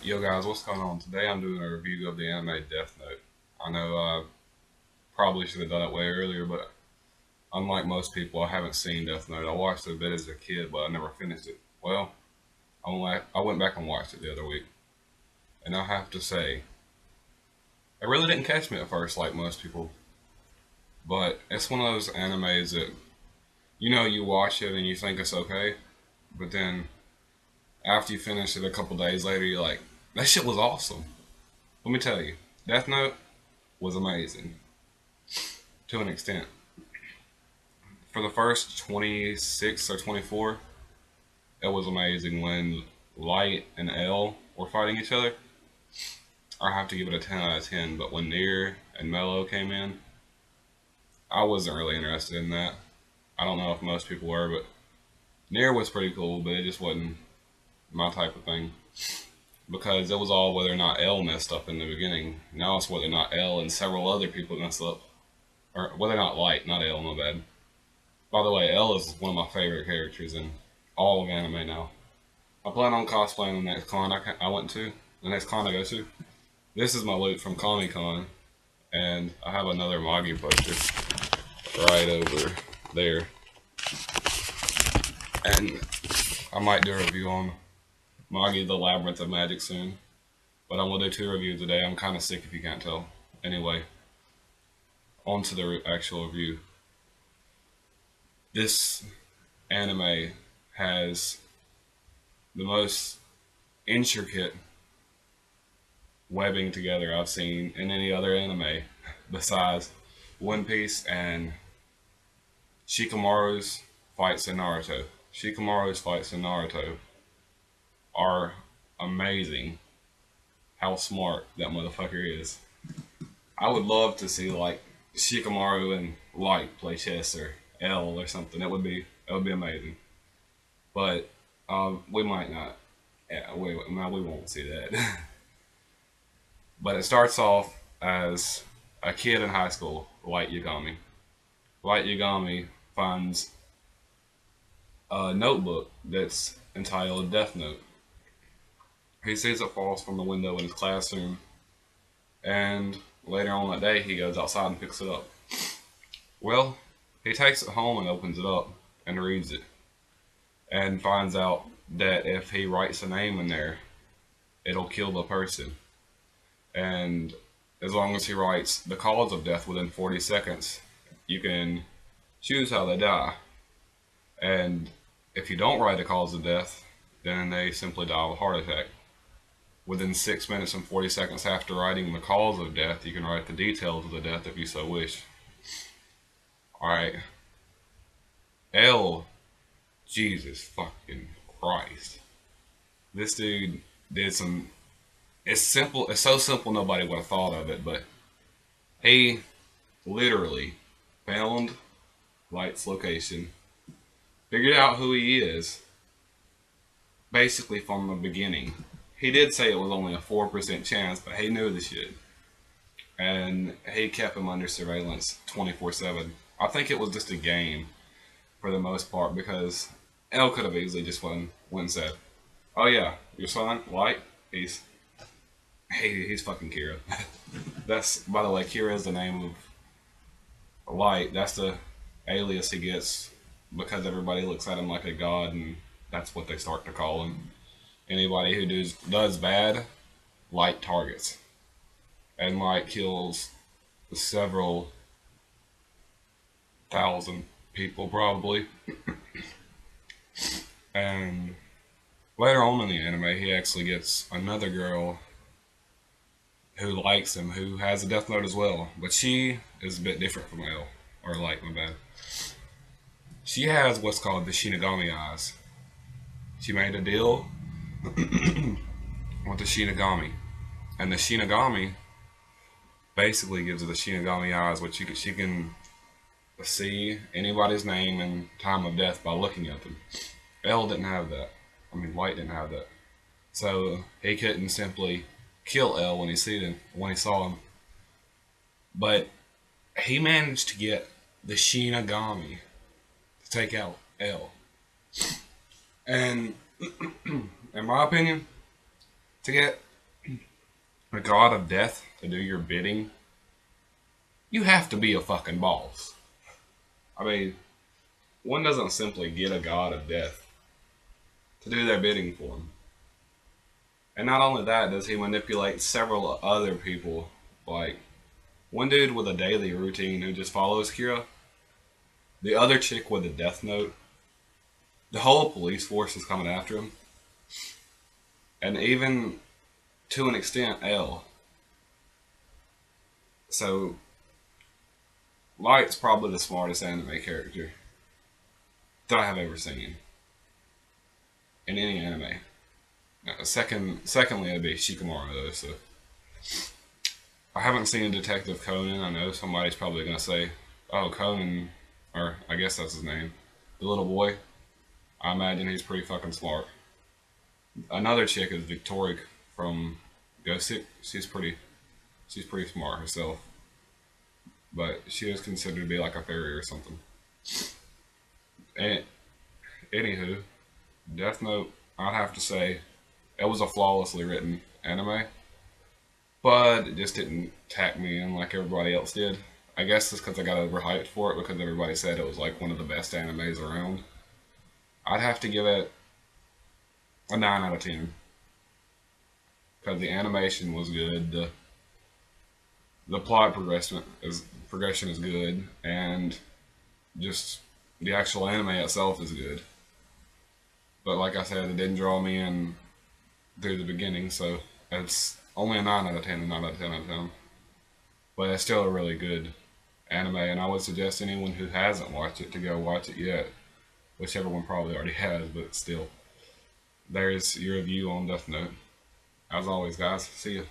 Yo guys, what's going on? Today I'm doing a review of the anime Death Note. I know I probably should have done it way earlier, but unlike most people, I haven't seen Death Note. I watched it a bit as a kid, but I never finished it. Well, I went back and watched it the other week, and I have to say, it really didn't catch me at first like most people. But it's one of those animes that, you watch it and you think it's okay, but then after you finish it a couple days later, you're like, that shit was awesome. Let me tell you, Death Note was amazing to an extent. For the first 26 or 24, it was amazing when Light and L were fighting each other. I have to give it a 10 out of 10, but when Near and Mello came in, I wasn't really interested in that. I don't know if most people were, but Near was pretty cool, but it just wasn't my type of thing. Because it was all whether or not L messed up in the beginning. Now it's whether or not L and several other people messed up. Or whether or not Light, not L, my bad. By the way, L is one of my favorite characters in all of anime now. I plan on cosplaying the next con I went to, the next con I go to. This is my loot from Comic Con, and I have another Magi poster right over there. And I might do a review on Magi the Labyrinth of Magic soon. But I'm going to do two reviews today. I'm kind of sick if you can't tell. Anyway, on to the actual review. This anime has the most intricate webbing together I've seen in any other anime besides One Piece and Shikamaru's fights in Naruto. Shikamaru's fights in Naruto are amazing. How smart that motherfucker is. I would love to see like Shikamaru and Light play chess or L or something. It would be amazing. But we might not. Yeah, we won't see that. But it starts off as a kid in high school, Light Yagami. Light Yagami finds a notebook that's entitled Death Note. He sees it falls from the window in his classroom, and later on that day he goes outside and picks it up. Well, he takes it home and opens it up and reads it, and finds out that if he writes a name in there, it'll kill the person. And as long as he writes the cause of death within 40 seconds, you can choose how they die. And if you don't write the cause of death, then they simply die of a heart attack. Within 6 minutes and 40 seconds after writing the cause of death, you can write the details of the death if you so wish. Alright. L. Jesus fucking Christ. This dude did some. It's simple. It's so simple nobody would have thought of it, but he literally found Light's location, figured out who he is, basically from the beginning. He did say it was only a 4% chance, but he knew the shit. And he kept him under surveillance 24/7. I think it was just a game for the most part because L could have easily just went and said, "Oh yeah, your son, Light, he's he's fucking Kira." That's, by the way, Kira is the name of Light. That's the alias he gets because everybody looks at him like a god, and that's what they start to call him. Anybody who does bad, Light targets. And Light kills several thousand people, probably. And later on in the anime, he actually gets another girl who likes him, who has a death note as well. But she is a bit different from L. Or Light, my bad. She has what's called the Shinigami eyes. She made a deal with the Shinigami. And the Shinigami basically gives her the Shinigami eyes, which she can see anybody's name and time of death by looking at them. L didn't have that. I mean, Light didn't have that. So he couldn't simply kill L when he saw him. But he managed to get the Shinigami to take out L. And in my opinion, to get a god of death to do your bidding, you have to be a fucking boss. I mean, one doesn't simply get a god of death to do their bidding for him. And not only that, does he manipulate several other people. Like, one dude with a daily routine who just follows Kira, the other chick with a death note, the whole police force is coming after him. And even, to an extent, L. So, Light's probably the smartest anime character that I have ever seen in any anime. Secondly, it'd be Shikamaru though. So I haven't seen Detective Conan. I know somebody's probably gonna say, "Oh, Conan," or I guess that's his name, the little boy. I imagine he's pretty fucking smart. Another chick is Victoria from Ghost. She's pretty smart herself, but she is considered to be like a fairy or something. And anywho, Death Note, I'd have to say it was a flawlessly written anime, but it just didn't tack me in like everybody else did. I guess it's because I got overhyped for it because everybody said it was like one of the best animes around. I'd have to give it a 9 out of 10 because the animation was good, the plot progression is good, and just the actual anime itself is good. But like I said, it didn't draw me in through the beginning, so it's only a 9 out of 10 and 9 out of 10 out of 10. But it's still a really good anime, and I would suggest anyone who hasn't watched it to go watch it yet, which everyone probably already has, but still. There's your review on Death Note. As always, guys, see ya.